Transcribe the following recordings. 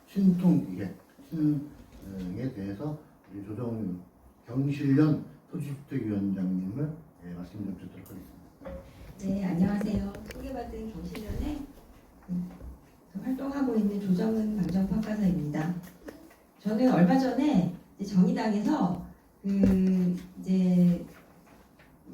신통기획 신에 대해서 우리 조정훈 경실련 토지주택위원장님을 말씀 좀 듣도록 하겠습니다. 네, 안녕하세요. 소개받은 경실련에 활동하고 있는 조정은 방정평가사입니다. 저는 얼마 전에 정의당에서 이제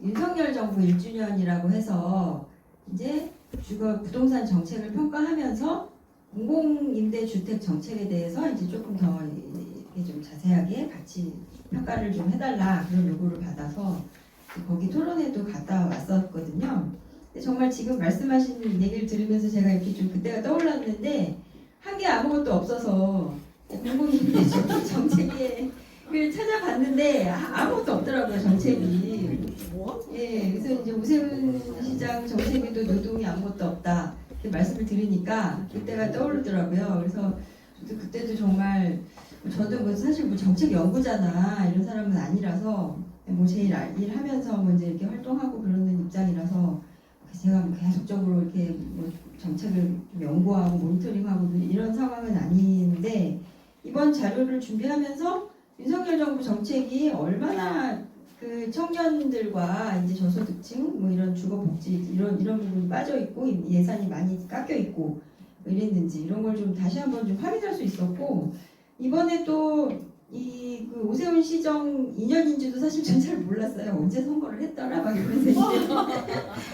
윤석열 정부 1주년이라고 해서 이제 주거 부동산 정책을 평가하면서 공공임대주택 정책에 대해서 이제 조금 더 이렇게 좀 자세하게 같이 평가를 좀 해달라 그런 요구를 받아서 거기 토론회도 갔다 왔었거든요. 근데 정말 지금 말씀하신 얘기를 들으면서 제가 이렇게 좀 그때가 떠올랐는데 한 게 아무것도 없어서 공공임대주택 정책을 찾아봤는데 아무것도 없더라고요, 정책이. 예, 그래서 이제 오세훈 시장 정책에도 노동이 아무것도 없다 이렇게 말씀을 드리니까 그때가 떠오르더라고요. 그래서 저도 그때도 정말 저도 뭐 사실 뭐 정책 연구자나 이런 사람은 아니라서 뭐 제 일하면서 뭐 이제 이렇게 활동하고 그러는 입장이라서 제가 뭐 계속적으로 이렇게 뭐 정책을 좀 연구하고 모니터링하고 이런 상황은 아닌데 이번 자료를 준비하면서 윤석열 정부 정책이 얼마나 그 청년들과 이제 저소득층 뭐 이런 주거복지 이런 부분이 빠져 있고 예산이 많이 깎여 있고 뭐 이랬는지 이런 걸 좀 다시 한번 좀 확인할 수 있었고 이번에 또 그 오세훈 시정 2년인지도 사실 전 잘 몰랐어요. 언제 선거를 했더라 막 이러면서 이제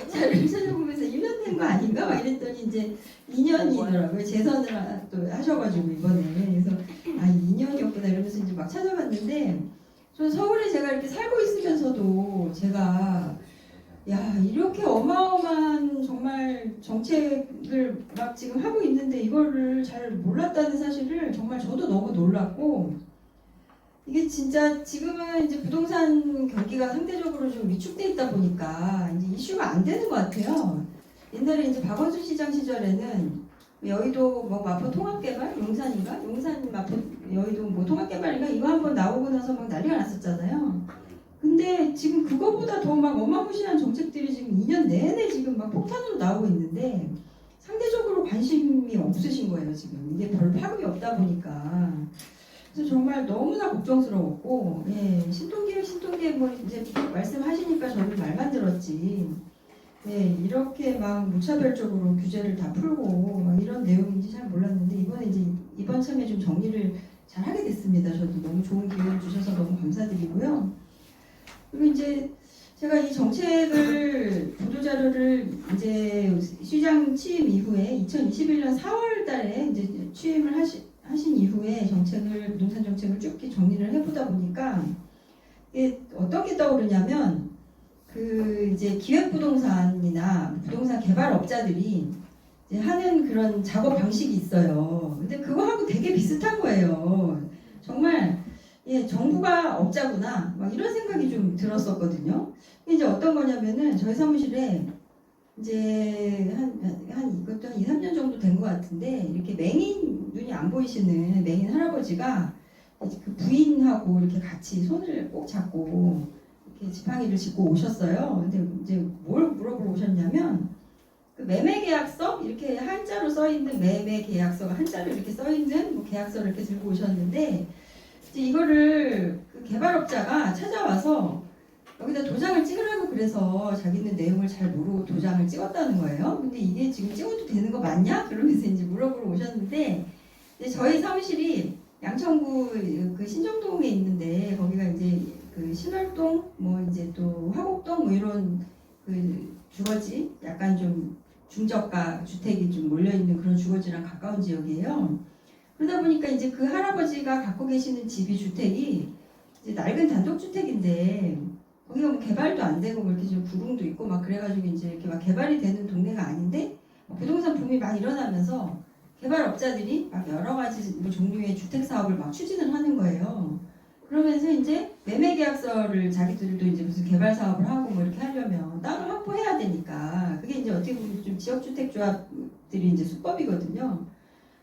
자료를 찾아보면서 1년 된 거 아닌가 막 이랬더니 이제 2년이더라고요. 재선을 또 하셔가지고 이번에 그래서 2년이었구나 이러면서 이제 막 찾아봤는데 저는 서울에 제가 이렇게 살고 있으면서도 제가 야 이렇게 어마어마한 정말 정책을 막 지금 하고 있는데 이거를 잘 몰랐다는 사실을 정말 저도 너무 놀랐고 이게 진짜 지금은 이제 부동산 경기가 상대적으로 좀 위축돼 있다 보니까 이제 이슈가 안 되는 것 같아요. 옛날에 이제 박원순 시장 시절에는 여의도 뭐 마포 통합개발 용산인가 용산 마포 여의도 뭐 통합개발인가 이거 한번 나오고 나서 막 난리가 났었잖아요. 근데 지금 그거보다 더 막 어마무시한 정책들이 지금 2년 내내 지금 막 폭탄으로 나오고 있는데 상대적으로 관심이 없으신 거예요. 지금 이게 별 파급이 없다 보니까 그래서 정말 너무나 걱정스러웠고 신통기획 뭐 이제 말씀하시니까 저는 말만 들었지 이렇게 막 무차별적으로 규제를 다 풀고 막 이런 내용인지 잘 몰랐는데 이번에 이제 이번 참에 좀 정리를 잘 하게 됐습니다. 저도 너무 좋은 기회를 주셔서 너무 감사드리고요. 그리고 이제 제가 이 정책을 보도자료를 이제 시장 취임 이후에 2021년 4월 달에 이제 취임을 하신 이후에 부동산 정책을 쭉 정리를 해보다 보니까 이게 어떤 게 떠오르냐면 그 이제 기획부동산이나 부동산 개발업자들이 이제 하는 그런 작업 방식이 있어요. 근데 그거하고 되게 비슷한 거예요. 정말 정부가 업자구나 막 이런 생각이 좀 들었었거든요. 이제 어떤 거냐면은 저희 사무실에 이제 이것도 한 2, 3년 정도 된 것 같은데 이렇게 맹인 눈이 안 보이시는 맹인 할아버지가 그 부인하고 이렇게 같이 손을 꼭 잡고 이렇게 지팡이를 짚고 오셨어요. 근데 이제 뭘 물어보러 오셨냐면 그 매매 계약서 이렇게 한자로 써 있는 매매 계약서가 한자로 이렇게 써 있는 뭐 계약서를 이렇게 들고 오셨는데 이제 이거를 그 개발업자가 찾아와서 여기다 도장을 찍으라고 그래서 자기는 내용을 잘 모르고 도장을 찍었다는 거예요. 근데 이게 지금 찍어도 되는 거 맞냐? 그러면서 이제 물어보러 오셨는데 이제 저희 사무실이 양천구 그 신정동에 있는데 거기가 이제 그 신월동 뭐 이제 또 화곡동 뭐 이런 그 주거지 약간 좀 중저가 주택이 좀 몰려 있는 그런 주거지랑 가까운 지역이에요. 그러다 보니까 이제 그 할아버지가 갖고 계시는 집이 주택이 이제 낡은 단독주택인데 거기가 뭐 개발도 안 되고 뭐 이렇게 좀 구릉도 있고 막 그래가지고 이제 이렇게 막 개발이 되는 동네가 아닌데 부동산 붐이 막 일어나면서 개발업자들이 막 여러 가지 뭐 종류의 주택 사업을 막 추진을 하는 거예요. 그러면서 이제 매매 계약서를 자기들도 이제 무슨 개발 사업을 하고 뭐 이렇게 하려면 땅을 확보해야 되니까 그게 이제 어떻게 보면 좀 지역주택조합들이 이제 수법이거든요.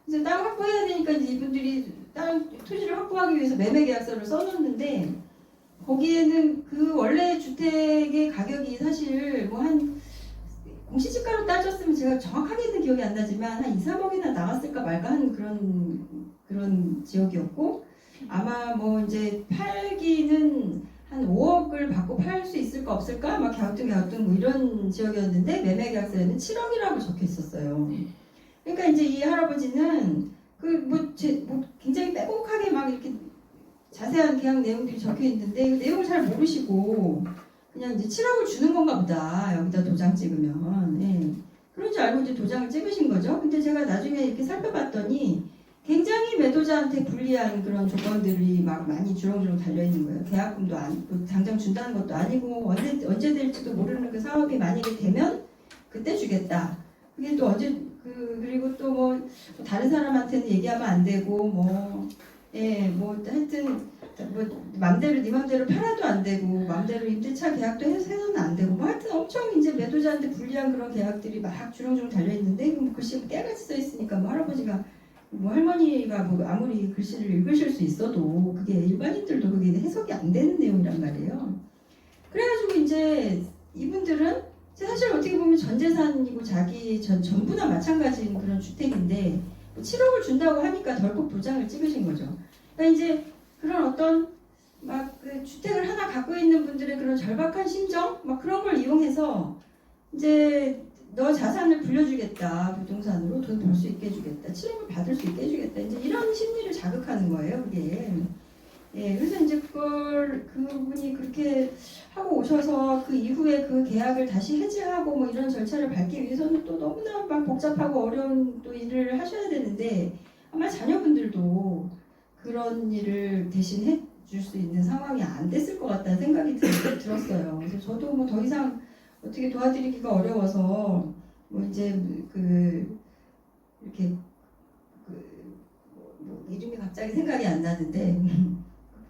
그래서 땅 확보해야 되니까 이제 이분들이 토지를 확보하기 위해서 매매 계약서를 써놓는데 거기에는 그 원래 주택의 가격이 사실 뭐 한 공시지가로 따졌으면 제가 정확하게는 기억이 안 나지만 한 2, 3억이나 나왔을까 말까 하는 그런 그런 지역이었고 아마 뭐 이제 팔기는 한 5억을 받고 팔 수 있을까 없을까 막 갸우뚱 뭐 이런 지역이었는데 매매 계약서에는 7억이라고 적혀 있었어요. 그러니까 이제 이 할아버지는 뭐 굉장히 빼곡하게 막 이렇게 자세한 계약 내용들이 적혀 있는데 그 내용을 잘 모르시고 그냥 이제 7억을 주는 건가 보다 여기다 도장 찍으면 그런 줄 알고 이제 도장을 찍으신 거죠. 근데 제가 나중에 이렇게 살펴봤더니 굉장히 매도자한테 불리한 그런 조건들이 막 많이 주렁주렁 달려 있는 거예요. 계약금도 당장 준다는 것도 아니고 언제 될지도 모르는 그 사업이 만약에 되면 그때 주겠다. 그게 또 언제 그리고 또 뭐 다른 사람한테는 얘기하면 안 되고 뭐 하여튼 뭐 맘대로 네 맘대로 팔아도 안 되고 맘대로 임대차 계약도 해서는 안 되고 뭐 하여튼 엄청 이제 매도자한테 불리한 그런 계약들이 막 주렁주렁 달려 있는데 뭐 글씨 깨같이 써 있으니까 뭐 할아버지가 뭐 할머니가 뭐 아무리 글씨를 읽으실 수 있어도 그게 일반인들도 그게 해석이 안 되는 내용이란 말이에요. 그래가지고 이제 이분들은 사실 어떻게 보면 전 재산이고 자기 전부나 마찬가지인 그런 주택인데 7억을 준다고 하니까 덜컥 도장을 찍으신 거죠. 그러니까 이제 그런 어떤 막 그 주택을 하나 갖고 있는 분들의 그런 절박한 심정 막 그런 걸 이용해서 이제 너 자산을 불려주겠다 부동산으로 돈 벌 수 있게 해주겠다 7억을 받을 수 있게 해주겠다 이제 이런 심리를 자극하는 거예요 그게. 그래서 이제 그분이 그렇게 하고 오셔서 그 이후에 그 계약을 다시 해지하고 뭐 이런 절차를 밟기 위해서는 또 너무나 막 복잡하고 어려운 또 일을 하셔야 되는데 아마 자녀분들도 그런 일을 대신 해줄 수 있는 상황이 안 됐을 것 같다는 생각이 들었어요. 그래서 저도 뭐 더 이상 어떻게 도와드리기가 어려워서 뭐 이제 이렇게 뭐 이름이 갑자기 생각이 안 나는데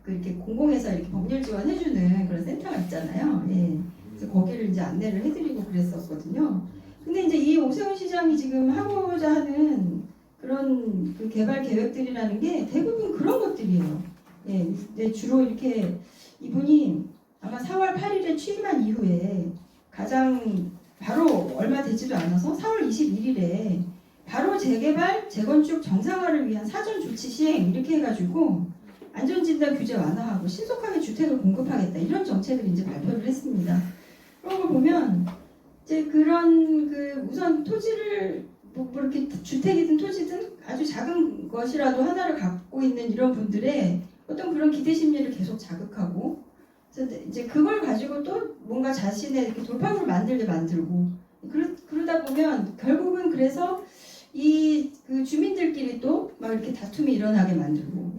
이렇게 공공에서 이렇게 법률 지원해주는 그런 센터가 있잖아요. 그래서 거기를 이제 안내를 해드리고 그랬었거든요. 근데 이제 이 오세훈 시장이 지금 하고자 하는 그런 그 개발 계획들이라는 게 대부분 그런 것들이에요. 주로 이렇게 이분이 아마 4월 8일에 취임한 이후에 가장 바로 얼마 되지도 않아서 4월 21일에 바로 재개발, 재건축 정상화를 위한 사전 조치 시행 이렇게 해가지고 안전진단 규제 완화하고 신속하게 주택을 공급하겠다 이런 정책을 이제 발표를 했습니다. 그런 걸 보면 이제 그런 우선 토지를 뭐 이렇게 주택이든 토지든 아주 작은 것이라도 하나를 갖고 있는 이런 분들의 어떤 그런 기대 심리를 계속 자극하고 그래서 이제 그걸 가지고 또 뭔가 자신의 이렇게 돌파구를 만들고 그러다 보면 결국은 그래서 그 주민들끼리 또 막 이렇게 다툼이 일어나게 만들고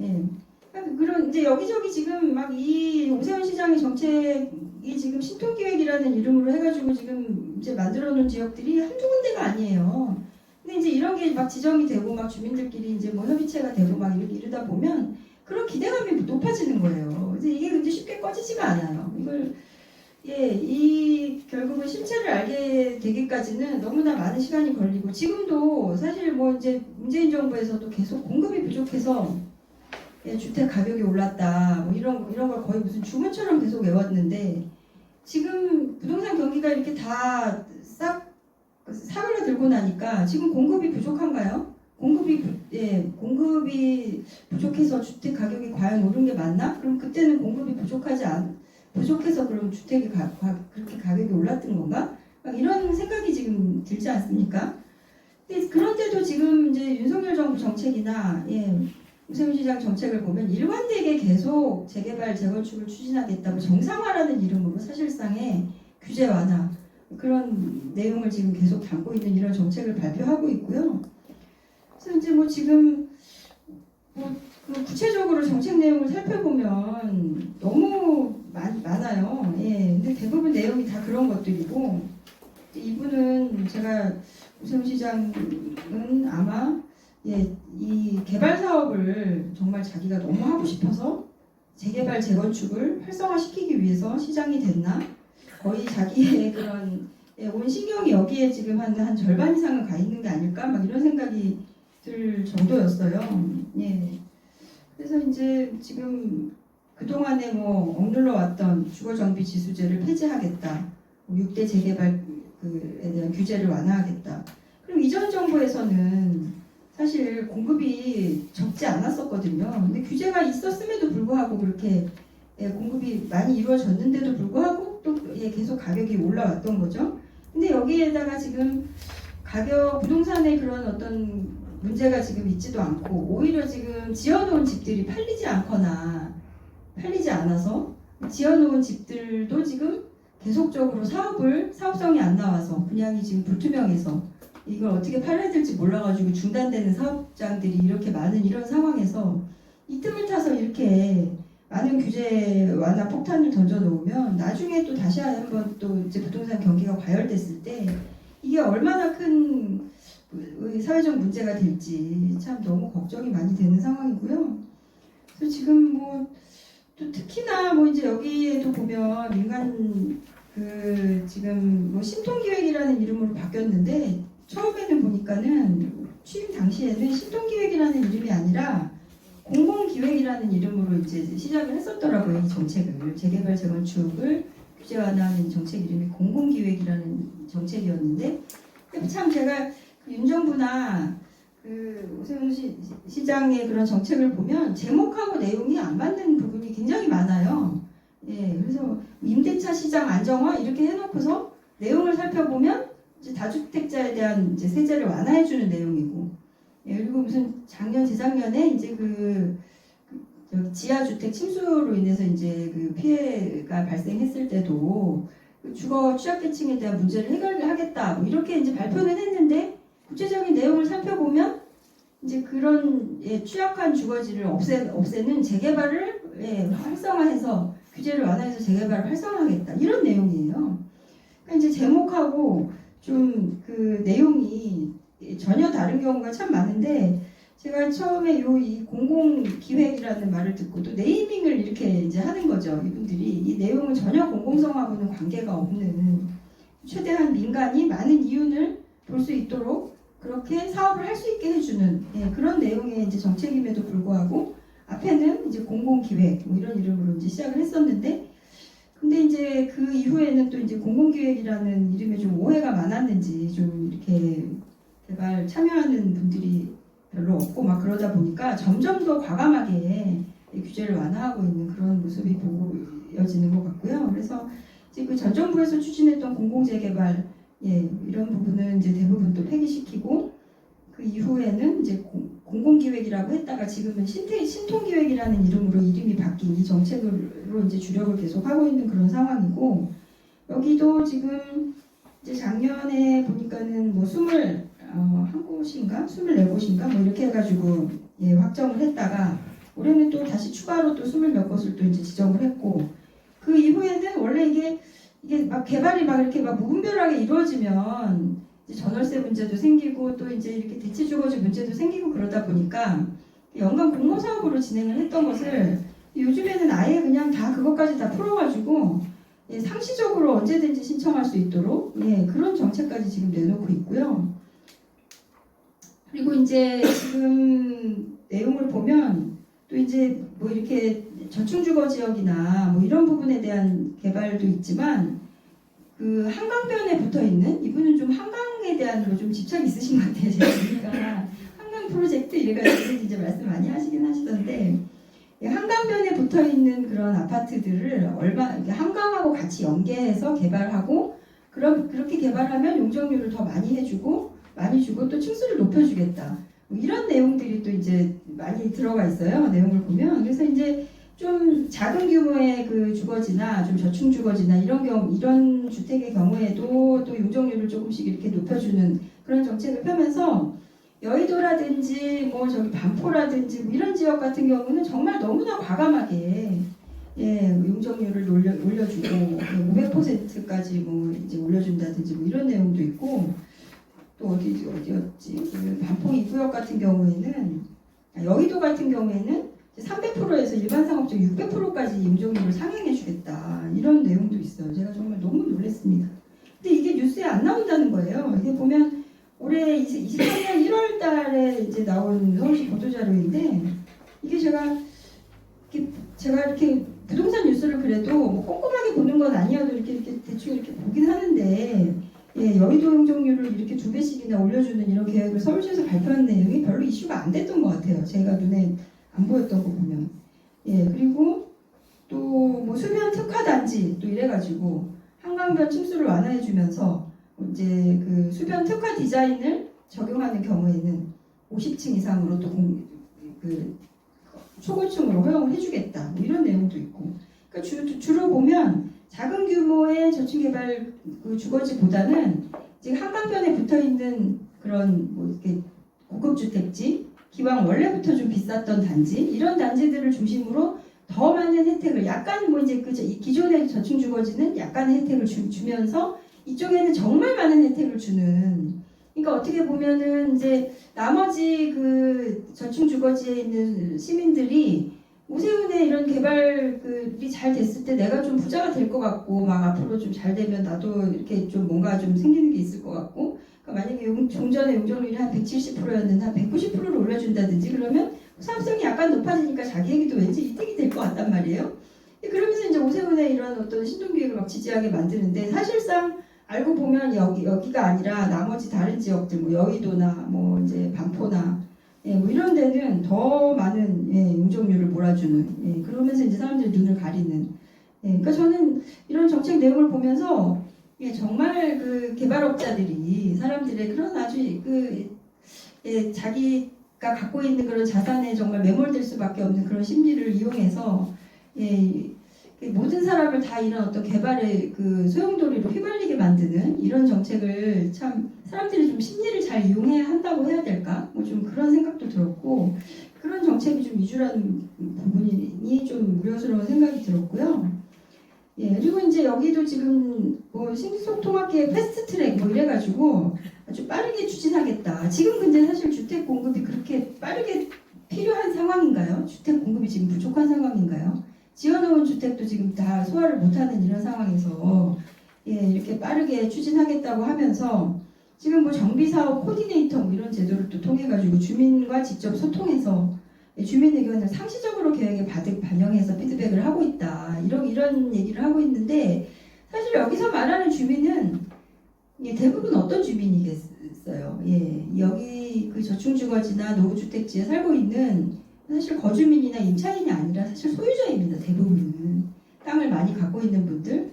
그런 이제 여기저기 지금 막 이 오세훈 시장의 정책이 지금 신통기획이라는 이름으로 해가지고 지금 이제 만들어놓은 지역들이 한두 군데가 아니에요. 근데 이제 이런 게 막 지정이 되고 막 주민들끼리 이제 뭐 협의체가 되고 막 이러다 보면 그런 기대감이 높아지는 거예요. 그래서 이게 근데 쉽게 꺼지지가 않아요. 이걸 결국은 실체를 알게 되기까지는 너무나 많은 시간이 걸리고 지금도 사실 뭐 이제 문재인 정부에서도 계속 공급이 부족해서 주택 가격이 올랐다 뭐 이런 걸 거의 무슨 주문처럼 계속 외웠는데 지금 부동산 경기가 이렇게 다 싹 사그라들고 나니까 지금 공급이 부족한가요? 공급이 부족해서 주택 가격이 과연 오른 게 맞나? 그럼 그때는 공급이 부족해서 그럼 주택이 그렇게 가격이 올랐던 건가? 막 이런 생각이 지금 들지 않습니까? 근데 그런데도 지금 이제 윤석열 정부 정책이나 오세훈 시장 정책을 보면 일관되게 계속 재개발, 재건축을 추진하겠다고 정상화라는 이름으로 사실상의 규제 완화 그런 내용을 지금 계속 담고 있는 이런 정책을 발표하고 있고요. 그래서 이제 뭐 지금 그 구체적으로 정책 내용을 살펴보면 너무 많아요. 근데 대부분 내용이 다 그런 것들이고 이분은 제가 오세훈 시장은 아마 이 개발 사업을 정말 자기가 너무 하고 싶어서 재개발, 재건축을 활성화시키기 위해서 시장이 됐나? 거의 자기의 그런 온 신경이 여기에 지금 한 절반 이상은 가 있는 게 아닐까? 막 이런 생각이 들 정도였어요. 그래서 이제 지금 그동안에 뭐 억눌러 왔던 주거정비 지수제를 폐지하겠다. 6대 재개발에 대한 규제를 완화하겠다. 그럼 이전 정부에서는 사실 공급이 적지 않았었거든요. 근데 규제가 있었음에도 불구하고 그렇게 공급이 많이 이루어졌는데도 불구하고 또 계속 가격이 올라왔던 거죠. 근데 여기에다가 지금 가격, 부동산의 그런 어떤 문제가 지금 있지도 않고 오히려 지금 지어놓은 집들이 팔리지 않거나 팔리지 않아서 지어놓은 집들도 지금 계속적으로 사업성이 안 나와서 분양이 지금 불투명해서 이걸 어떻게 팔아야 될지 몰라가지고 중단되는 사업장들이 이렇게 많은 이런 상황에서 이 틈을 타서 이렇게 많은 규제 완화 폭탄을 던져 놓으면 나중에 또 다시 한번 또 이제 부동산 경기가 과열됐을 때 이게 얼마나 큰 사회적 문제가 될지 참 너무 걱정이 많이 되는 상황이고요. 그래서 지금 뭐 또 특히나 뭐 이제 여기에도 보면 민간 지금 뭐 신통기획이라는 이름으로 바뀌었는데 처음에는 보니까는 취임 당시에는 신통기획이라는 이름이 아니라 공공기획이라는 이름으로 이제 시작을 했었더라고요. 이 정책을 재개발 재건축을 규제 완화하는 정책 이름이 공공기획이라는 정책이었는데 참 제가 윤 정부나 오세훈 시장의 그런 정책을 보면 제목하고 내용이 안 맞는 부분이 굉장히 많아요. 예, 그래서 임대차 시장 안정화 이렇게 해놓고서 내용을 살펴보면 이제 다주택자에 대한 이제 세제를 완화해주는 내용이고, 예, 그리고 무슨 재작년에 이제 지하주택 침수로 인해서 이제 피해가 발생했을 때도 주거 취약계층에 대한 문제를 해결하겠다 뭐 이렇게 이제 발표는 했는데 구체적인 내용을 살펴보면 이제 그런 취약한 주거지를 없애는 재개발을 활성화해서 규제를 완화해서 재개발을 활성화하겠다 이런 내용이에요. 그러니까 이제 제목하고 좀 내용이 전혀 다른 경우가 참 많은데 제가 처음에 이 공공기획이라는 말을 듣고 또 네이밍을 이렇게 이제 하는 거죠. 이분들이 이 내용은 전혀 공공성하고는 관계가 없는 최대한 민간이 많은 이윤을 볼 수 있도록 그렇게 사업을 할 수 있게 해주는 그런 내용의 이제 정책임에도 불구하고 앞에는 이제 공공기획 뭐 이런 이름으로 이제 시작을 했었는데 근데 이제 그 이후에는 또 이제 공공기획이라는 이름에 좀 오해가 많았는지 좀 이렇게 개발 참여하는 분들이 별로 없고 막 그러다 보니까 점점 더 과감하게 규제를 완화하고 있는 그런 모습이 보여지는 것 같고요. 그래서 이제 전 정부에서 추진했던 공공재개발 이런 부분은 이제 대부분 또 폐기시키고 그 이후에는 이제 공공기획이라고 했다가 지금은 신통기획이라는 이름으로 이름이 바뀐 이 정책으로 이제 주력을 계속 하고 있는 그런 상황이고 여기도 지금 이제 작년에 보니까는 뭐 21곳인가 24곳인가 뭐 이렇게 해가지고 확정을 했다가 올해는 또 다시 추가로 또 20몇 곳을 또 이제 지정을 했고 그 이후에는 원래 이게 막 개발이 막 이렇게 막 무분별하게 이루어지면 이제 전월세 문제도 생기고 또 이제 이렇게 대체주거지 문제도 생기고 그러다 보니까 연간 공모 사업으로 진행을 했던 것을 요즘에는 아예 그냥 다 그것까지 다 풀어가지고 상시적으로 언제든지 신청할 수 있도록 그런 정책까지 지금 내놓고 있고요. 그리고 이제 지금 내용을 보면 또 이제 뭐 이렇게 저층주거 지역이나 뭐 이런 부분에 대한 개발도 있지만 그 한강변에 붙어 있는 이분은 좀 한강에 대한 좀 집착이 있으신 것 같아요. 제가 보니까 한강 프로젝트 이래가지고 이제 말씀 많이 하시긴 하시던데 한강변에 붙어 있는 그런 아파트들을 한강하고 같이 연계해서 개발하고 그렇게 개발하면 용적률을 더 많이 해주고 많이 주고 또 층수를 높여주겠다. 뭐 이런 내용들이 또 이제 많이 들어가 있어요. 내용을 보면 그래서 이제 좀 작은 규모의 그 주거지나 좀 저층 주거지나 이런 주택의 경우에도 또 용적률을 조금씩 이렇게 높여주는 그런 정책을 펴면서 여의도라든지 뭐 저기 반포라든지 뭐 이런 지역 같은 경우는 정말 너무나 과감하게 용적률을 올려주고 500%까지 뭐 이제 올려준다든지 뭐 이런 내용도 있고 또 어디였지? 그 반포 이구역 같은 경우에는 여의도 같은 경우에는 300%에서 일반 상업적 600%까지 용적률을 상향해주겠다 이런 내용도 있어요. 제가 정말 너무 놀랐습니다. 근데 이게 뉴스에 안 나온다는 거예요. 이게 보면 올해 23년 1월달에 이제 나온 서울시 보도자료인데 이게 제가 이렇게 부동산 뉴스를 그래도 뭐 꼼꼼하게 보는 건 아니어도 이렇게 대충 이렇게 보긴 하는데 예, 여의도 용적률을 이렇게 2배씩이나 올려주는 이런 계획을 서울시에서 발표한 내용이 별로 이슈가 안 됐던 것 같아요. 제가 눈에 안 보였던 거 보면. 예, 그리고 또 뭐 수면 특화 단지 또 이래가지고 한강변 침수를 완화해주면서 이제 그 수변 특화 디자인을 적용하는 경우에는 50층 이상으로 또 초고층으로 허용을 해주겠다. 뭐 이런 내용도 있고. 그러니까 주로 보면 작은 규모의 저층 개발 그 주거지보다는 지금 한강변에 붙어 있는 그런 뭐 이렇게 고급 주택지, 기왕 원래부터 좀 비쌌던 단지 이런 단지들을 중심으로 더 많은 혜택을 약간 뭐 이제 그 기존의 저층 주거지는 약간의 혜택을 주면서 이쪽에는 정말 많은 혜택을 주는. 그러니까 어떻게 보면은 이제 나머지 그 저층 주거지에 있는 시민들이 오세훈의 이런 개발이 잘 됐을 때 내가 좀 부자가 될 것 같고 막 앞으로 좀 잘 되면 나도 이렇게 좀 뭔가 좀 생기는 게 있을 것 같고 그러니까 만약에 종전의 용적률이 한 170%였는데 한 190%를 올려준다든지 그러면 사업성이 약간 높아지니까 자기에게도 왠지 이득이 될 것 같단 말이에요. 그러면서 이제 오세훈의 이런 어떤 신동기획을 막 지지하게 만드는데 사실상 알고 보면 여기가 아니라 나머지 다른 지역들 뭐 여의도나 뭐 이제 반포나 예, 뭐 이런 데는 더 많은 용적률을 몰아주는 그러면서 이제 사람들이 눈을 가리는 그러니까 저는 이런 정책 내용을 보면서 정말 그 개발업자들이 사람들의 그런 아주 자기가 갖고 있는 그런 자산에 정말 매몰될 수밖에 없는 그런 심리를 이용해서 모든 사람을 다 이런 어떤 개발의 그 소용돌이로 휘말리게 만드는 이런 정책을 참 사람들이 좀 심리를 잘 이용해야 한다고 해야 될까? 뭐 좀 그런 생각도 들었고 그런 정책이 좀 위주라는 부분이 좀 우려스러운 생각이 들었고요. 예, 그리고 이제 여기도 지금 뭐 신속통합계획 패스트트랙 뭐 이래가지고 아주 빠르게 추진하겠다. 지금 근데 사실 주택 공급이 그렇게 빠르게 필요한 상황인가요? 주택 공급이 지금 부족한 상황인가요? 지어놓은 주택도 지금 다 소화를 못하는 이런 상황에서 이렇게 빠르게 추진하겠다고 하면서 지금 뭐 정비사업 코디네이터 뭐 이런 제도를 또 통해가지고 주민과 직접 소통해서 주민 의견을 상시적으로 계획에 반영해서 피드백을 하고 있다. 이런 얘기를 하고 있는데 사실 여기서 말하는 주민은 대부분 어떤 주민이겠어요? 여기 그 저층주거지나 노후주택지에 살고 있는 사실 거주민이나 임차인이 아니라 사실 소유자입니다. 대부분은 땅을 많이 갖고 있는 분들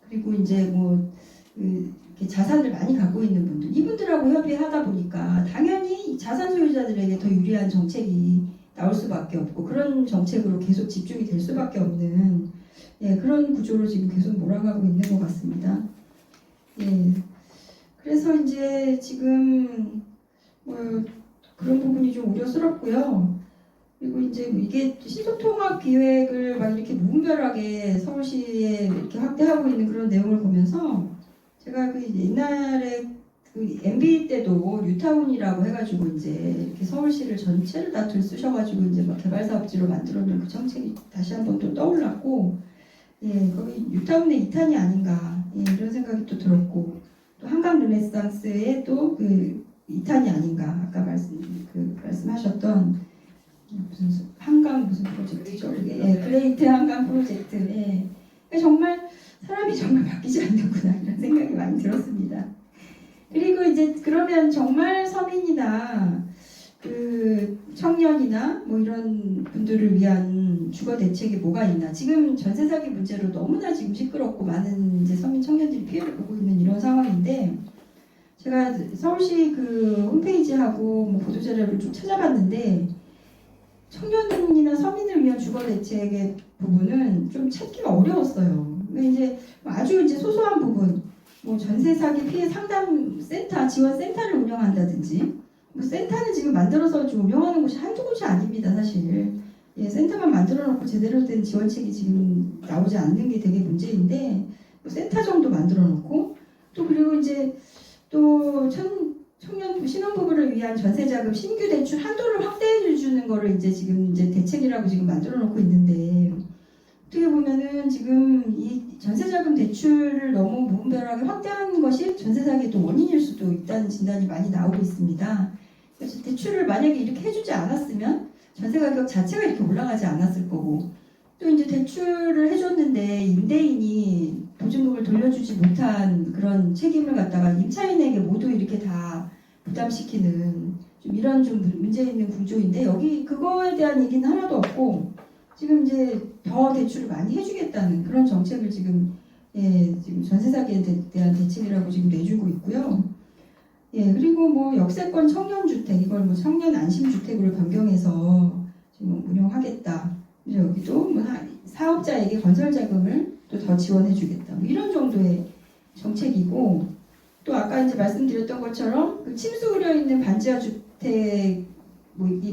그리고 이제 뭐 이렇게 자산을 많이 갖고 있는 분들 이분들하고 협의하다 보니까 당연히 자산 소유자들에게 더 유리한 정책이 나올 수밖에 없고 그런 정책으로 계속 집중이 될 수밖에 없는 그런 구조로 지금 계속 몰아가고 있는 것 같습니다. 그래서 이제 지금 뭐 그런 부분이 좀 우려스럽고요. 그리고 이제 이게 신속통합 기획을 막 이렇게 무분별하게 서울시에 이렇게 확대하고 있는 그런 내용을 보면서 제가 그 옛날에 그 MB 때도 뉴타운이라고 해가지고 이제 이렇게 서울시를 전체를 다 들쑤셔가지고 이제 막 개발사업지로 만들어놓은 그 정책이 다시 한번 또 떠올랐고, 거기 뉴타운의 2탄이 아닌가 이런 생각이 또 들었고, 또 한강 르네상스의 또 그 2탄이 아닌가 아까 말씀하셨던 무슨 한강 무슨 프로젝트죠? 그레이트 한강 프로젝트. 그러니까 정말 사람이 정말 바뀌지 않는구나 이런 생각이 많이 들었습니다. 그리고 이제 그러면 정말 서민이나 그 청년이나 뭐 이런 분들을 위한 주거 대책이 뭐가 있나? 지금 전세 사기 문제로 너무나 지금 시끄럽고 많은 이제 서민 청년들이 피해를 보고 있는 이런 상황인데 제가 서울시 그 홈페이지하고 뭐 보도 자료를 좀 찾아봤는데 청년이나 서민을 위한 주거 대책의 부분은 좀 찾기가 어려웠어요. 이제 아주 이제 소소한 부분, 뭐 전세 사기 피해 상담 센터, 지원 센터를 운영한다든지, 뭐 센터는 지금 만들어서 좀 운영하는 곳이 한두 곳이 아닙니다, 사실. 센터만 만들어 놓고 제대로 된 지원책이 지금 나오지 않는 게 되게 문제인데, 뭐 센터 정도 만들어 놓고, 또 그리고 이제 또 청년 신혼부부를 위한 전세자금 신규 대출 한도를 확대해 주는 거를 이제 지금 이제 대책이라고 지금 만들어 놓고 있는데 어떻게 보면은 지금 이 전세자금 대출을 너무 무분별하게 확대하는 것이 전세 사기의 또 원인일 수도 있다는 진단이 많이 나오고 있습니다. 그래서 대출을 만약에 이렇게 해주지 않았으면 전세 가격 자체가 이렇게 올라가지 않았을 거고 또 이제 대출을 해줬는데 임대인이 보증금을 돌려주지 못한 그런 책임을 갖다가 임차인에게 모두 이렇게 다 부담시키는 좀 이런 좀 문제 있는 구조인데 여기 그거에 대한 얘기는 하나도 없고 지금 이제 더 대출을 많이 해주겠다는 그런 정책을 지금 지금 전세 사기에 대한 대책이라고 지금 내주고 있고요. 그리고 뭐 역세권 청년주택 이걸 뭐 청년 안심주택으로 변경해서 지금 운영하겠다. 그래서 여기도 뭐 사업자에게 건설 자금을 또 더 지원해주겠다. 뭐 이런 정도의 정책이고 또 아까 이제 말씀드렸던 것처럼 그 침수 우려 있는 반지하 주택이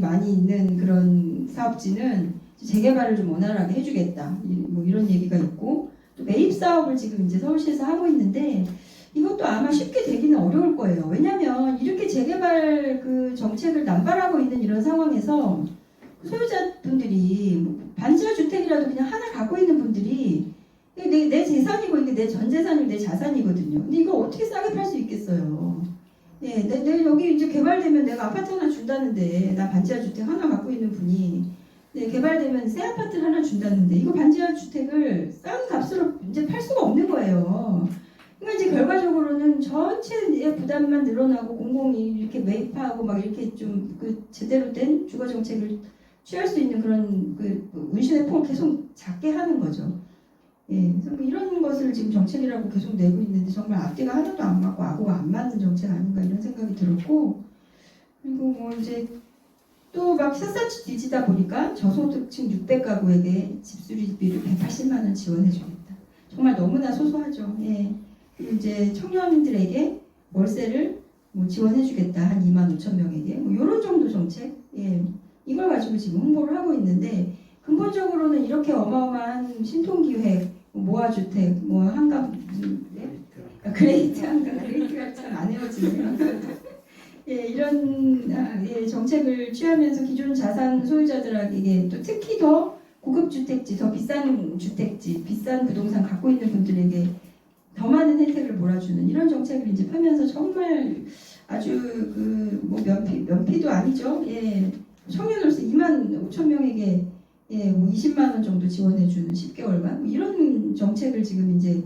많이 있는 그런 사업지는 재개발을 좀 원활하게 해주겠다. 뭐 이런 얘기가 있고 또 매입 사업을 지금 이제 서울시에서 하고 있는데 이것도 아마 쉽게 되기는 어려울 거예요. 왜냐하면 이렇게 재개발 그 정책을 남발하고 있는 이런 상황에서 소유자분들이 반지하 주택이라도 그냥 하나 갖고 있는 분들이 내 재산이고 이게 내 전 재산이고 내 자산이거든요. 근데 이거 어떻게 싸게 팔 수 있겠어요? 내 여기 이제 개발되면 내가 아파트 하나 준다는데 나 반지하 주택 하나 갖고 있는 분이 개발되면 새 아파트를 하나 준다는데 이거 반지하 주택을 싼 값으로 이제 팔 수가 없는 거예요. 그러니까 이제 결과적으로는 전체의 부담만 늘어나고 공공이 이렇게 매입하고 막 이렇게 좀 그 제대로 된 주거 정책을 취할 수 있는 그런 그 운신의 폭을 계속 작게 하는 거죠. 그래서 뭐 이런 것을 지금 정책이라고 계속 내고 있는데 정말 앞뒤가 하나도 안 맞고 아구가 안 맞는 정책 아닌가 이런 생각이 들었고 그리고 뭐 이제 또 막 샅샅이 뒤지다 보니까 저소득층 600가구에게 집수리비를 180만 원 지원해주겠다. 정말 너무나 소소하죠. 그리고 이제 청년들에게 월세를 뭐 지원해주겠다. 한 2만 5천 명에게 뭐 이런 정도 정책. 이걸 가지고 지금 홍보를 하고 있는데 근본적으로는 이렇게 어마어마한 신통기획, 모아주택, 뭐 한강 그레이트 한강 그레이트가 참 안 헤어지네요. 이런 정책을 취하면서 기존 자산 소유자들에게 또 특히 더 고급 주택지, 더 비싼 주택지, 비싼 부동산 갖고 있는 분들에게 더 많은 혜택을 몰아주는 이런 정책을 이제 펴면서 정말 아주 뭐 면피도 아니죠. 청년으로서 2만 5천 명에게 뭐 20만 원 정도 지원해주는 10개월간 뭐 이런 정책을 지금 이제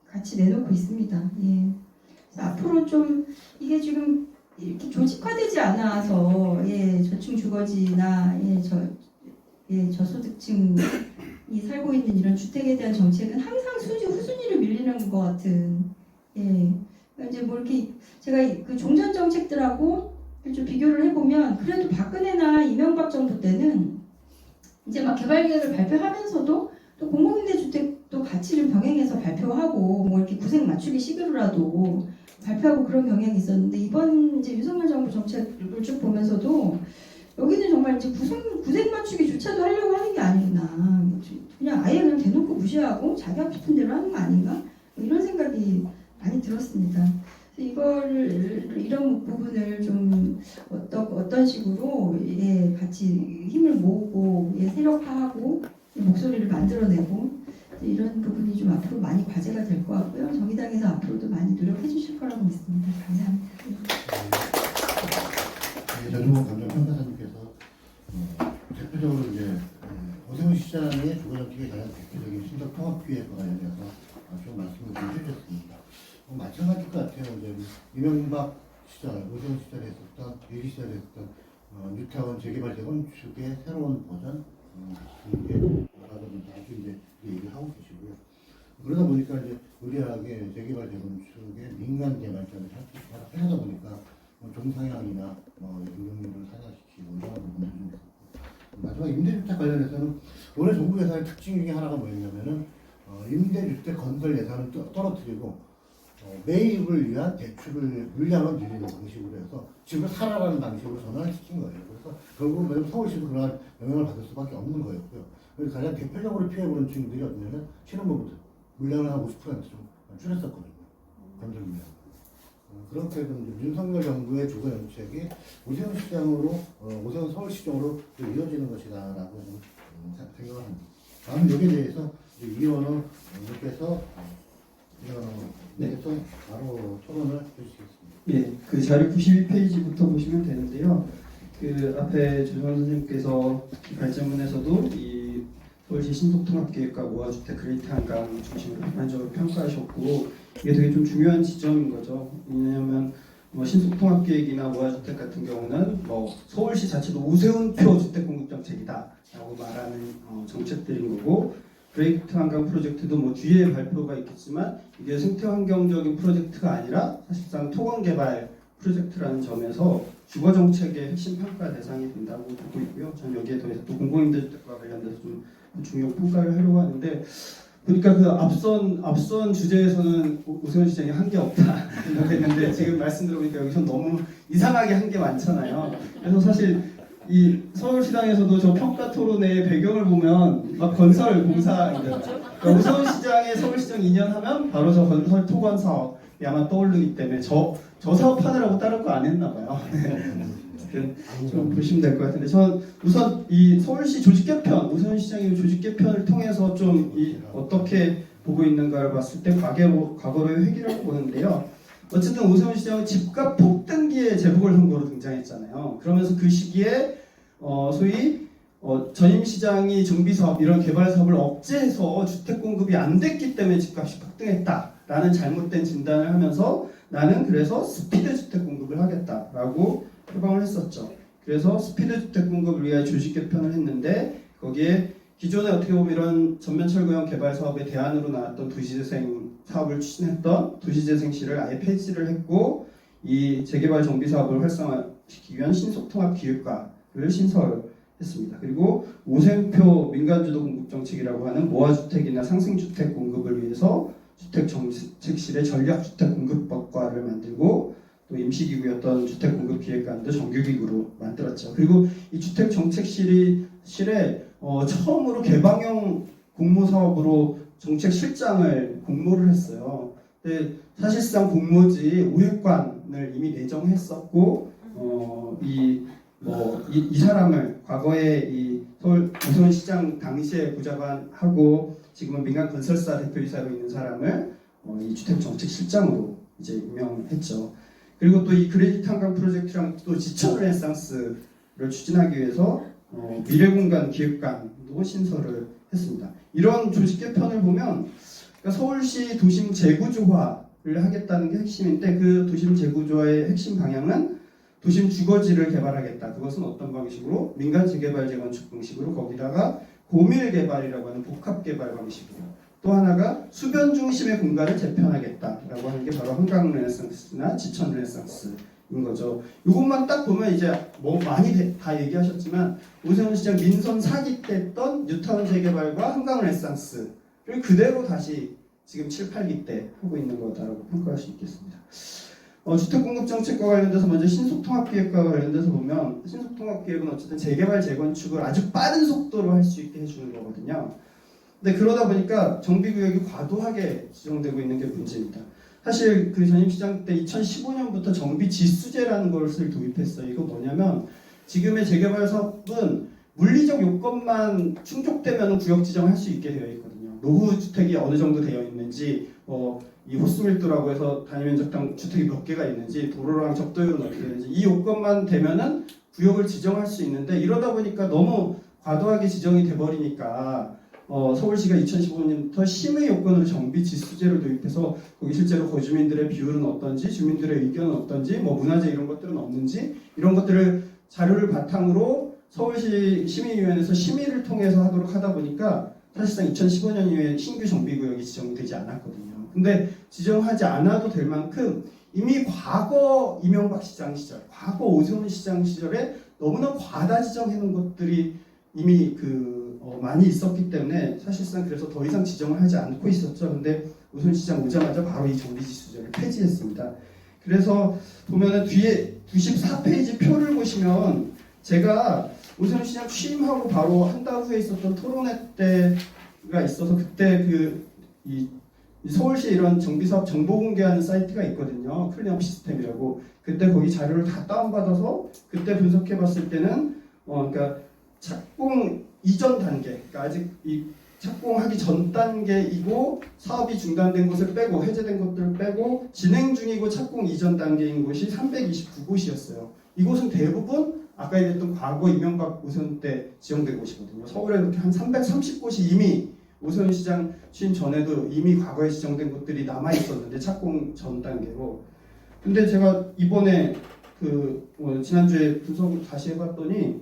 같이 내놓고 있습니다. 그래서 앞으로 좀 이게 지금 이렇게 조직화되지 않아서 저층 주거지나 저소득층이 살고 있는 이런 주택에 대한 정책은 항상 후순위로 밀리는 것 같은 이제 뭐 이렇게 제가 그 종전 정책들하고 좀 비교를 해보면 그래도 박근혜나 이명박 정부 때는 이제 막 개발 계획을 발표하면서도 또 공공임대주택도 같이 좀 병행해서 발표하고 뭐 이렇게 구색 맞추기 식으로라도 발표하고 그런 경향이 있었는데 이번 이제 윤석열 정부 정책을 쭉 보면서도 여기는 정말 이제 구색 맞추기조차도 하려고 하는 게 아니구나. 그냥 아예 그냥 대놓고 무시하고 자기 하고 싶은 대로 하는 거 아닌가? 이런 생각이 많이 들었습니다. 이런 부분을 좀 어떤 식으로 같이 힘을 모으고 세력화하고 목소리를 만들어내고 이런 부분이 좀 앞으로 많이 과제가 될 것 같고요. 정의당에서 앞으로도 많이 노력해 주실 거라고 믿습니다. 감사합니다. 전용호 감정평가사님께서 대표적으로 이제 오세훈 시장의 주거정책에 관한 대표적인 신적 통합기획과 관련해서 좀 말씀을 좀 해주셨습니다. 마찬가지일 것 같아요. 이제 이명박 시절, 오세훈 시절에 했었던, 예기 시절에 했었던 뉴타운 재개발 재건축의 새로운 버전 이게 아주 이제 얘기를 하고 계시고요. 그러다 보니까 이제 의리하게 재개발 재건축의 민간 개발자를 하다 보니까 종상향이나 임용률을 하향시키고 이런 부분들이 좀 있었고 마지막 임대주택 관련해서는 올해 정부 예산의 특징 중에 하나가 뭐였냐면은 임대주택 건설 예산을 떨어뜨리고 매입을 위한 대출을 물량을 늘리는 방식으로 해서 집을 사라라는 방식으로 전환을 시킨 거예요. 그래서 결국은 서울시도 그러한 영향을 받을 수밖에 없는 거였고요. 그래서 가장 대표적으로 피해보는 층들이 어디냐면 신혼부부들 물량을 한 50% 좀 줄였었거든요. 건설 물량. 그렇게 윤석열 정부의 주거 정책이 오세훈 시장으로 오세훈 서울시장으로 이어지는 것이다라고 생각을 합니다. 다음 여기에 대해서 이원호 의원께서 바로 토론을 해주시겠습니다. 그 자료 92페이지부터 보시면 되는데요. 그 앞에 조정 선생님께서 발제문에서도 이 서울시 신속통합계획과 모아주택 그레이트 한강 중심으로 객관적으로 평가하셨고 이게 되게 좀 중요한 지점인 거죠. 왜냐하면 신속통합계획이나 모아주택 같은 경우는 서울시 자체도 오세훈표 주택공급정책이다라고 말하는 정책들인 거고 그레이트 한강 프로젝트도 뒤에 발표가 있겠지만 이게 생태환경적인 프로젝트가 아니라 사실상 토건개발 프로젝트라는 점에서 주거정책의 핵심 평가 대상이 된다고 보고 있고요. 저는 여기에 더해서 또 공공임대주택과 관련돼서 좀 중요 평가를 하려고 하는데 보니까 그 앞선 주제에서는 오세훈 시장이 한 게 없다 생각했는데 지금 말씀 들어보니까 여기서 너무 이상하게 한 게 많잖아요. 그래서 사실 이 서울시장에서도 저 평가 토론의 배경을 보면 막 건설 공사이잖아요. 그러니까 오세훈 시장의 서울시장 2년 하면 바로 저 건설 토건 사업이 아마 떠오르기 때문에 저 사업 하느라고 다른 거 안 했나 봐요. 좀 보시면 될 것 같은데 전 우선 이 서울시 조직 개편, 오세훈 시장의 조직 개편을 통해서 좀 어떻게 보고 있는가를 봤을 때 과거로의 회귀라고 보는데요. 어쨌든 오세훈 시장은 집값 폭등기에 재보궐선거로 등장했잖아요. 그러면서 그 시기에 소위 전임 시장이 정비사업 이런 개발 사업을 억제해서 주택 공급이 안 됐기 때문에 집값이 폭등했다라는 잘못된 진단을 하면서 나는 그래서 스피드 주택 공급을 하겠다라고 표방을 했었죠. 그래서 스피드 주택 공급을 위해 조직 개편을 했는데 거기에 기존에 어떻게 보면 이런 전면 철거형 개발 사업의 대안으로 나왔던 도시재생 사업을 추진했던 도시재생시를 아예 폐지를 했고 이 재개발 정비 사업을 활성화시키기 위한 신속통합기획과를 신설했습니다. 그리고 오세훈표 민간주도 공급정책이라고 하는 모아주택이나 상승주택 공급을 위해서 주택정책실의 전략주택공급법과를 만들고 또 임시기구였던 주택공급기획관도 정규기구로 만들었죠. 그리고 이 주택정책실에 처음으로 개방형 공모사업으로 정책실장을 공모를 했어요. 근데 사실상 공모지 우회관을 이미 내정했었고 이 사람을 과거에 이 서울 오세훈 시장 당시에 부자관하고 지금은 민간 건설사 대표이사로 있는 사람을 이 주택정책실장으로 이제 임명했죠. 그리고 또 이 그레이트 한강 프로젝트랑 또 지천 르네상스를 추진하기 위해서 미래공간 기획관도 신설을 했습니다. 이런 조직 개편을 보면 그러니까 서울시 도심 재구조화를 하겠다는 게 핵심인데 그 도심 재구조화의 핵심 방향은 도심 주거지를 개발하겠다. 그것은 어떤 방식으로? 민간 재개발 재건축 방식으로 거기다가 고밀 개발이라고 하는 복합 개발 방식으로 또 하나가 수변 중심의 공간을 재편하겠다라고 하는 게 바로 한강 르네상스나 지천 르네상스인 거죠. 이것만 딱 보면 이제 많이 다 얘기하셨지만 오세훈 시장 민선 4기 때 했던 뉴타운 재개발과 한강 르네상스를 그대로 다시 지금 7, 8기 때 하고 있는 거다라고 평가할 수 있겠습니다. 주택공급정책과 관련돼서 먼저 신속통합기획과 관련돼서 보면 신속통합기획은 어쨌든 재개발 재건축을 아주 빠른 속도로 할 수 있게 해주는 거거든요. 근데 그러다 보니까 정비구역이 과도하게 지정되고 있는 게 문제입니다. 사실 그 전임 시장 때 2015년부터 정비지수제라는 것을 도입했어요. 이거 뭐냐면 지금의 재개발 사업은 물리적 요건만 충족되면 구역 지정할 수 있게 되어 있거든요. 노후 주택이 어느 정도 되어 있는지, 이 호수밀도라고 해서 단위면적당 주택이 몇 개가 있는지, 도로랑 접도율은 어떻게 되는지 이 요건만 되면은 구역을 지정할 수 있는데 이러다 보니까 너무 과도하게 지정이 돼버리니까 서울시가 2015년부터 심의 요건으로 정비지수제를 도입해서 거기 실제로 거주민들의 비율은 어떤지, 주민들의 의견은 어떤지, 문화재 이런 것들은 없는지 이런 것들을 자료를 바탕으로 서울시 심의위원회에서 심의를 통해서 하도록 하다 보니까 사실상 2015년 이후에 신규 정비구역이 지정되지 않았거든요. 근데 지정하지 않아도 될 만큼 이미 과거 이명박 시장 시절, 과거 오세훈 시장 시절에 너무나 과다 지정해놓은 것들이 이미 많이 있었기 때문에 사실상 그래서 더 이상 지정을 하지 않고 있었죠. 근데 오세훈 시장 오자마자 바로 이 정비지수제를 폐지했습니다. 그래서 보면은 뒤에 94페이지 표를 보시면 제가 오세훈 시장 취임하고 바로 한 달 후에 있었던 토론회 때가 있어서 그때 이 서울시 이런 정비사업 정보 공개하는 사이트가 있거든요. 클린업 시스템이라고. 그때 거기 자료를 다 다운받아서 그때 분석해봤을 때는 그러니까 착공 이전 단계, 그러니까 아직 이 착공하기 전 단계이고 사업이 중단된 곳을 빼고 해제된 것들을 빼고 진행 중이고 착공 이전 단계인 곳이 329곳이었어요. 이곳은 대부분 아까 얘기했던 과거 이명박 오세훈 때 지정된 곳이거든요. 서울에 이렇게 한 330곳이 이미 오세훈 시장 취임 전에도 이미 과거에 지정된 곳들이 남아 있었는데 착공 전 단계로. 근데 제가 이번에 지난주에 분석을 다시 해봤더니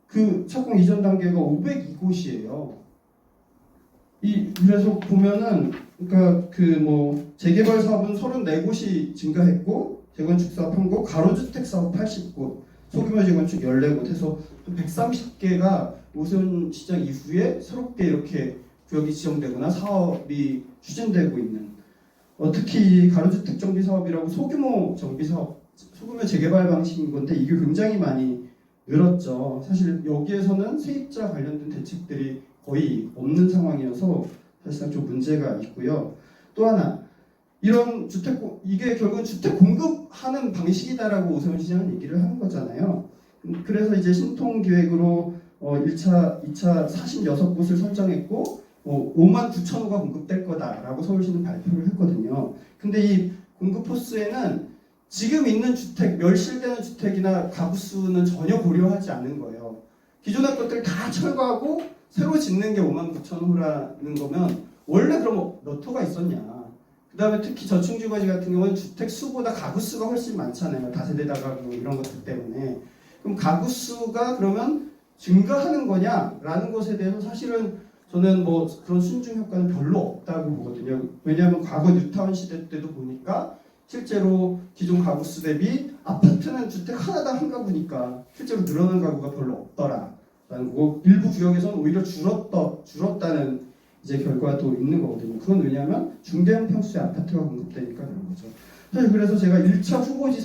그 착공 이전 단계가 502곳이에요. 그래서 보면은 그러니까 재개발 사업은 34곳이 증가했고 재건축 사업 1곳, 가로주택 사업 80곳, 소규모 재건축 14곳 해서 130개가 오세훈 시장 이후에 새롭게 이렇게 구역이 지정되거나 사업이 추진되고 있는, 특히 가로주택 정비 사업이라고 소규모 정비 사업, 소규모 재개발 방식인 건데 이게 굉장히 많이 늘었죠. 사실 여기에서는 세입자 관련된 대책들이 거의 없는 상황이어서 사실상 좀 문제가 있고요. 또 하나, 이런 이게 결국은 주택 공급하는 방식이다라고 오세훈 시장은 얘기를 하는 거잖아요. 그래서 이제 신통기획으로 1차, 2차 46곳을 설정했고 5만 9천 호가 공급될 거다라고 서울시는 발표를 했거든요. 근데 이 공급 호수에는 지금 있는 주택, 멸실되는 주택이나 가구 수는 전혀 고려하지 않는 거예요. 기존의 것들 다 철거하고 새로 짓는 게 5만 9천 호라는 거면 원래 그럼 몇 호가 있었냐. 그 다음에 특히 저층주거지 같은 경우는 주택 수보다 가구 수가 훨씬 많잖아요. 다세대 다가구 이런 것들 때문에. 그럼 가구 수가 그러면 증가하는 거냐라는 것에 대해서 사실은 저는 그런 순증 효과는 별로 없다고 보거든요. 왜냐하면 과거 뉴타운 시대 때도 보니까 실제로 기존 가구 수 대비 아파트는 주택 하나당 한 가구니까 실제로 늘어난 가구가 별로 없더라라는 거고, 일부 구역에서는 오히려 줄었다는 이제 결과도 있는 거거든요. 그건 왜냐하면 중대형 평수의 아파트가 공급되니까 그런 거죠. 사실 그래서 제가 1차 후보지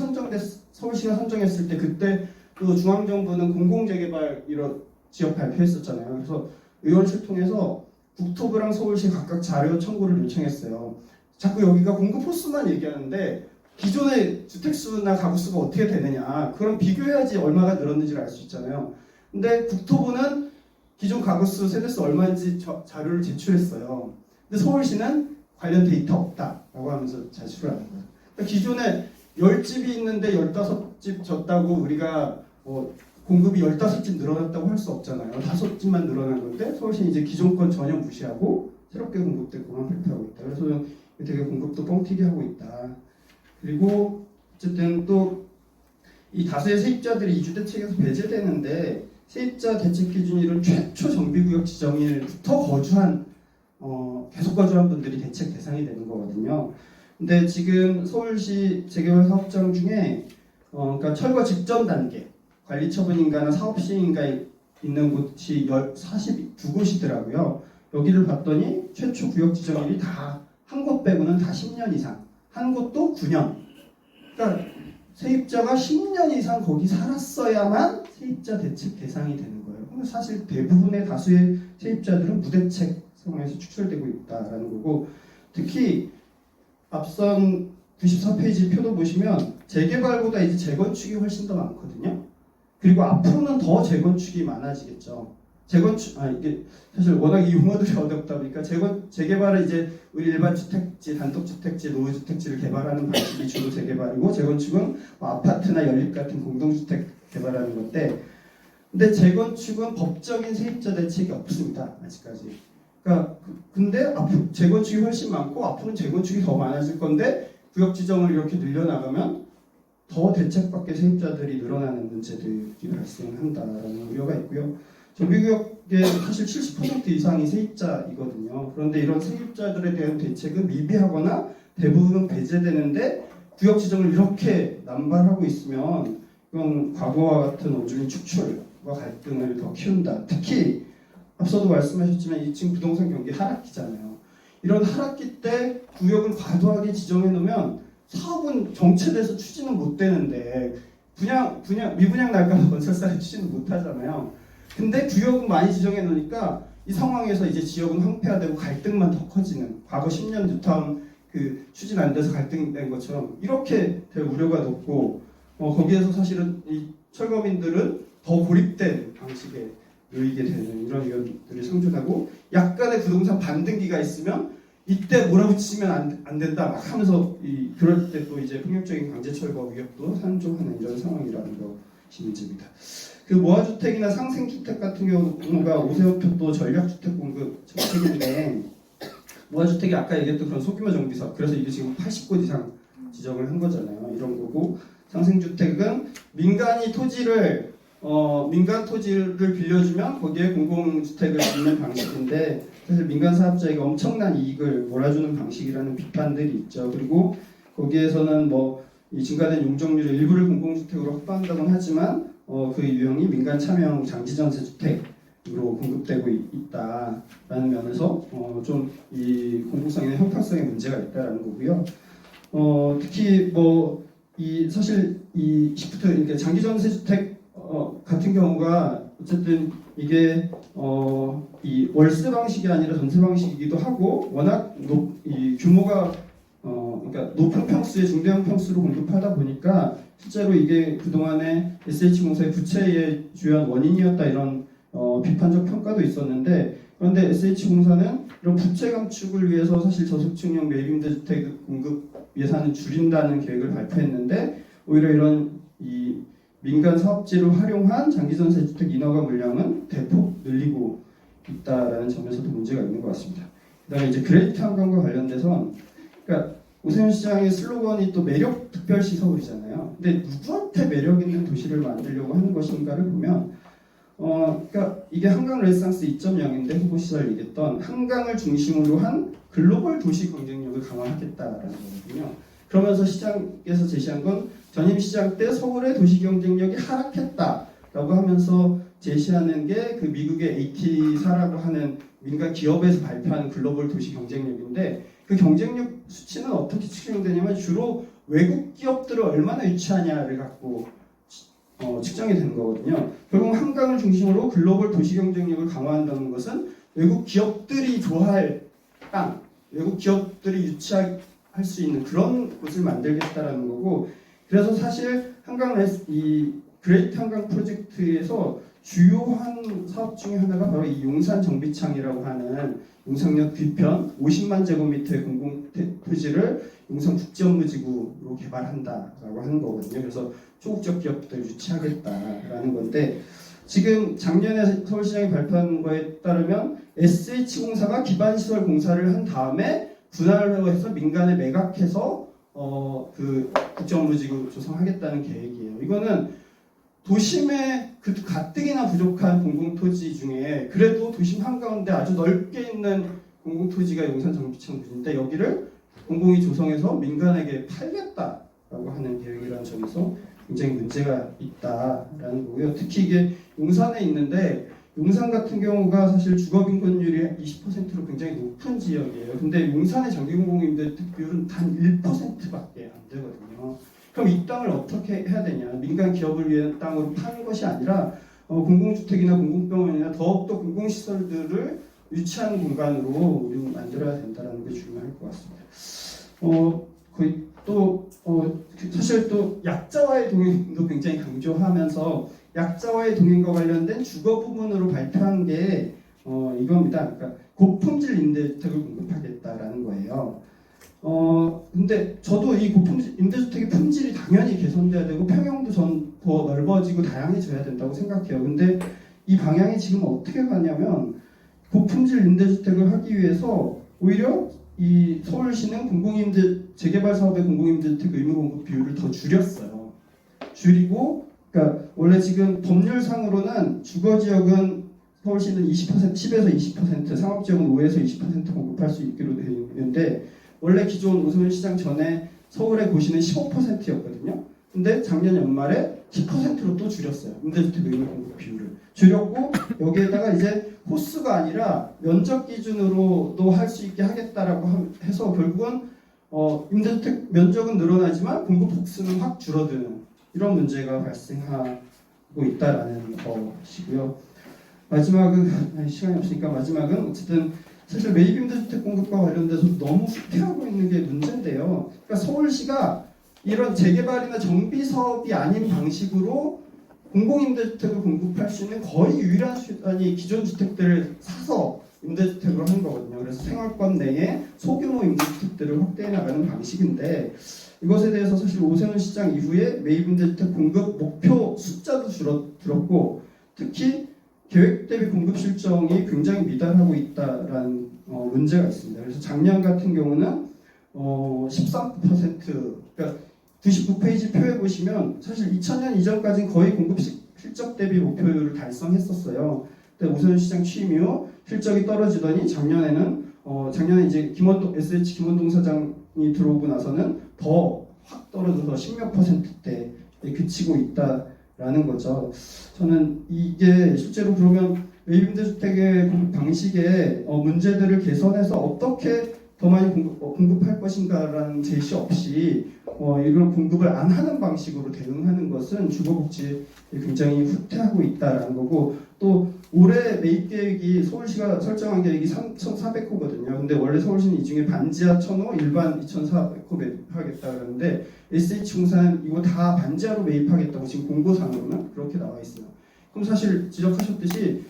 서울시가 선정했을 때 그때 또 중앙정부는 공공재개발 이런 지역 발표했었잖아요. 그래서 의원실 통해서 국토부랑 서울시 각각 자료 청구를 요청했어요. 자꾸 여기가 공급 호수만 얘기하는데 기존의 주택수나 가구수가 어떻게 되느냐, 그럼 비교해야지 얼마가 늘었는지를 알 수 있잖아요. 근데 국토부는 기존 가구수, 세대수 얼마인지 자료를 제출했어요. 근데 서울시는 관련 데이터 없다라고 하면서 제출을 안 한 거예요. 그러니까 기존에 10집이 있는데 15집 졌다고 우리가 공급이 15집 늘어났다고 할 수 없잖아요. 5집만 늘어난 건데 서울시는 이제 기존 건 전혀 무시하고 새롭게 공급될 것만 발표하고 있다. 그래서 저는 되게 공급도 뻥튀기 하고 있다. 그리고 어쨌든 또 이 다수의 세입자들이 이주대책에서 배제되는데 세입자 대책 기준일은 최초 정비구역 지정일부터 계속 거주한 분들이 대책 대상이 되는 거거든요. 근데 지금 서울시 재개발 사업장 중에 그러니까 철거 직전 단계 관리처분인가나 사업시행인가 있는 곳이 42곳이더라고요. 여기를 봤더니 최초 구역 지정일이 다 한 곳 빼고는 다 10년 이상, 한 곳도 9년. 그러니까 세입자가 10년 이상 거기 살았어야만 세입자 대책 대상이 되는 거예요. 근데 사실 대부분의 다수의 세입자들은 무대책 상황에서 축출되고 있다라는 거고, 특히 앞선 94페이지 표도 보시면 재개발보다 이제 재건축이 훨씬 더 많거든요. 그리고 앞으로는 더 재건축이 많아지겠죠. 이게 사실 워낙 이 용어들이 어렵다 보니까 재개발은 이제 우리 일반 주택지, 단독주택지, 노후주택지를 개발하는 방식이 주로 재개발이고, 재건축은 아파트나 연립 같은 공동주택 개발하는 건데, 근데 재건축은 법적인 세입자 대책이 없습니다. 아직까지. 그러니까 근데 앞으로 재건축이 훨씬 많고 앞으로는 재건축이 더 많아질 건데 구역 지정을 이렇게 늘려나가면 더 대책 밖의 세입자들이 늘어나는 문제들이 발생한다라는 우려가 있고요. 정비구역의 사실 70% 이상이 세입자이거든요. 그런데 이런 세입자들에 대한 대책은 미비하거나 대부분 배제되는데 구역 지정을 이렇게 남발하고 있으면 이건 과거와 같은 어준이 축출과 갈등을 더 키운다. 특히 앞서도 말씀하셨지만 2층 부동산 경기 하락기잖아요. 이런 하락기 때 구역을 과도하게 지정해 놓으면 사업은 정체돼서 추진은 못 되는데 미분양 날까봐 건설사를 추진을 못 하잖아요. 근데 구역은 많이 지정해 놓으니까 이 상황에서 이제 지역은 황폐화되고 갈등만 더 커지는, 과거 10년 뉴타운 추진 안 돼서 갈등된 것처럼 이렇게 될 우려가 높고, 거기에서 사실은 이 철거민들은 더 고립된 방식에 놓이게 되는 이런 위험들이 상존하고, 약간의 부동산 반등기가 있으면 이때 몰아붙이면 안 된다 막 하면서 그럴 때 또 이제 폭력적인 강제 철거 위협도 상존하는 이런 상황이라는 거 문제입니다. 그 모아주택이나 상생주택 같은 경우가 오세훈표 전략주택 공급 정책인데 모아주택이 아까 얘기했던 그런 소규모 정비사업 그래서 이게 지금 80곳 이상 지정을 한 거잖아요. 이런 거고 상생주택은 민간이 민간 토지를 빌려주면 거기에 공공주택을 짓는 방식인데 사실 민간 사업자에게 엄청난 이익을 몰아주는 방식이라는 비판들이 있죠. 그리고 거기에서는 이 증가된 용적률의 일부를 공공주택으로 확보한다고는 하지만 그 유형이 민간 참여형 장지전세 주택으로 공급되고 있다라는 면에서 좀 이 공공성이나 형평성에 문제가 있다라는 거고요. 특히 사실 이 시프트 그러니까 장기전세 주택 같은 경우가 어쨌든 이게 이 월세 방식이 아니라 전세 방식이기도 하고 워낙 이 규모가 그러니까 높은 평수에 중대형 평수로 공급하다 보니까 실제로 이게 그동안에 SH공사의 부채의 주요한 원인이었다 이런 비판적 평가도 있었는데 그런데 SH공사는 이런 부채 감축을 위해서 사실 저소득층형 매입임대주택 공급 예산을 줄인다는 계획을 발표했는데 오히려 이런 이 민간 사업지를 활용한 장기전세 주택 인허가 물량은 대폭 늘리고 있다라는 점에서도 문제가 있는 것 같습니다. 그다음에 이제 그레이트 한강과 관련돼서 그러니까 오세훈 시장의 슬로건이 또 매력 특별시 서울이잖아요. 근데 누구한테 매력 있는 도시를 만들려고 하는 것인가를 보면 그러니까 이게 한강 레네상스 2.0인데 후보 시절 얘기했던 한강을 중심으로 한 글로벌 도시 경쟁력을 강화하겠다라는 거거든요. 그러면서 시장에서 제시한 건 전임 시장 때 서울의 도시 경쟁력이 하락했다라고 하면서 제시하는 게 그 미국의 AT사라고 하는 민간 기업에서 발표하는 글로벌 도시 경쟁력인데 그 경쟁력 수치는 어떻게 측정되냐면 주로 외국 기업들을 얼마나 유치하냐를 갖고 측정이 되는 거거든요. 결국 한강을 중심으로 글로벌 도시 경쟁력을 강화한다는 것은 외국 기업들이 좋아할 땅, 외국 기업들이 유치할 수 있는 그런 곳을 만들겠다라는 거고 그래서 사실 이 그레이트 한강 프로젝트에서 주요한 사업 중에 하나가 바로 이 용산 정비창이라고 하는 용산역 뒤편 50만 제곱미터의 공공 토지를 용산 국제업무지구로 개발한다라고 하는 거거든요. 그래서 초국적 기업들 유치하겠다라는 건데 지금 작년에 서울시장이 발표한 거에 따르면 SH공사가 기반시설 공사를 한 다음에 분할을 해서 민간에 매각해서 그 국제업무지구 조성하겠다는 계획이에요. 이거는 도심에 그 가뜩이나 부족한 공공토지 중에 그래도 도심 한가운데 아주 넓게 있는 공공토지가 용산 정비창 부지인데 여기를 공공이 조성해서 민간에게 팔겠다라고 하는 계획이라는 점에서 굉장히 문제가 있다라는 거고요. 특히 이게 용산에 있는데 용산 같은 경우가 사실 주거빈곤율이 20%로 굉장히 높은 지역이에요. 근데 용산의 장기공공임대주택 비율은 단 1%밖에 안 되거든요. 그럼 이 땅을 어떻게 해야 되냐? 민간 기업을 위한 땅으로 파는 것이 아니라 공공주택이나 공공병원이나 더욱더 공공시설들을 유치하는 공간으로 우리는 만들어야 된다는 게 중요할 것 같습니다. 거의 또 사실 또 약자와의 동행도 굉장히 강조하면서 약자와의 동행과 관련된 주거 부분으로 발표한 게 이겁니다. 그러니까 고품질 임대주택을 공급하겠다라는 거예요. 근데 저도 이 고품질 임대주택의 품질이 당연히 개선돼야 되고 평형도 더 넓어지고 다양해져야 된다고 생각해요. 근데 이 방향이 지금 어떻게 가냐면 고품질 임대주택을 하기 위해서 오히려 이 서울시는 재개발 사업의 공공임대주택 의무 공급 비율을 더 줄였어요. 줄이고 그러니까 원래 지금 법률상으로는 주거지역은 서울시는 10에서 20%, 상업지역은 5에서 20% 공급할 수 있기로 되어 있는데 원래 기존 오세훈 시장 전에 서울의 고시는 15%였거든요. 근데 작년 연말에 10%로 또 줄였어요. 임대주택 의무 공급 비율을 줄였고 여기에다가 이제 호수가 아니라 면적 기준으로도 할 수 있게 하겠다라고 해서 결국은 임대주택 면적은 늘어나지만 공급 폭수는 확 줄어드는 이런 문제가 발생하고 있다라는 것이고요. 마지막은 시간이 없으니까 마지막은 어쨌든 사실 매입임대주택 공급과 관련돼서 너무 후퇴하고 있는 게 문제인데요. 그러니까 서울시가 이런 재개발이나 정비 사업이 아닌 방식으로 공공임대주택을 공급할 수 있는 거의 유일한 수단이 기존 주택들을 사서 임대주택으로 하는 거거든요. 그래서 생활권 내에 소규모 임대주택들을 확대해 나가는 방식인데 이것에 대해서 사실 오세훈 시장 이후에 매입 임대주택 공급 목표 숫자도 줄었고 특히 계획 대비 공급 실정이 굉장히 미달하고 있다라는 문제가 있습니다. 그래서 작년 같은 경우는 13%, 그러니까 99페이지 표에 보시면 사실 2000년 이전까지는 거의 공급 실적 대비 목표율을 달성했었어요. 근데 오세훈 시장 취임 이후 실적이 떨어지더니 작년에 이제 SH 김원동 사장이 들어오고 나서는 더 확 떨어져서 10몇 %대에 그치고 있다라는 거죠. 저는 이게 실제로 그러면 매입 임대주택의 공급 방식의 문제들을 개선해서 어떻게 더 많이 공급할 것인가라는 제시 없이 이걸 공급을 안 하는 방식으로 대응하는 것은 주거복지에 굉장히 후퇴하고 있다라는 거고, 또 올해 매입 계획이 서울시가 설정한 계획이 3,400호거든요. 근데 원래 서울시는 이 중에 반지하 1,000호, 일반 2,400호 매입하겠다 그러는데 SH공사는 이거 다 반지하로 매입하겠다고 지금 공고상으로는 그렇게 나와 있어요. 그럼 사실 지적하셨듯이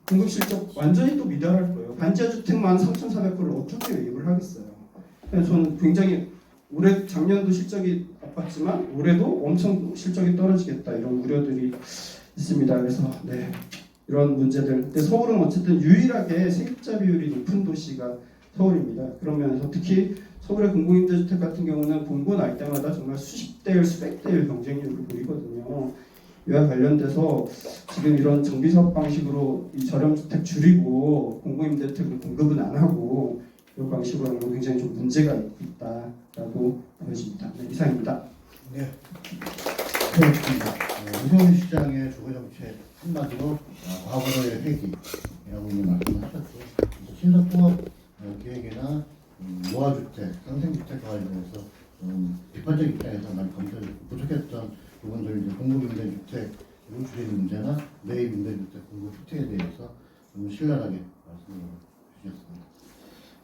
공급 실적 완전히 또 미달할 거예요. 반지하 주택만 3,400호를 어떻게 매입을 하겠어요. 그래서 저는 굉장히 올해 작년도 실적이 나빴지만 올해도 엄청 실적이 떨어지겠다 이런 우려들이 있습니다. 그래서 네, 이런 문제들. 근데 서울은 어쨌든 유일하게 세입자 비율이 높은 도시가 서울입니다. 그러면서 특히 서울의 공공임대주택 같은 경우는 공고 날 때마다 정말 수십 대일 수백 대일 경쟁률을 보이거든요. 이와 관련돼서 지금 이런 정비사업 방식으로 이 저렴주택 줄이고 공공임대주택을 공급은 안 하고 이런 방식으로 하는 건 굉장히 좀 문제가 있다라고 보여집니다. 네, 이상입니다. 네, 그렇습니다. 오세훈 시장의 주거정책 한마디로 과거의 회기라고 있는 말씀을 하셨고, 신사통합 계획이나 노화주택, 상생주택과 관련해서 비판적 입장에서 많이 검토했고 부족했던 부분들, 공급임대주택 줄이는 문제나 매입임대주택 공급 후퇴에 대해서 좀 신랄하게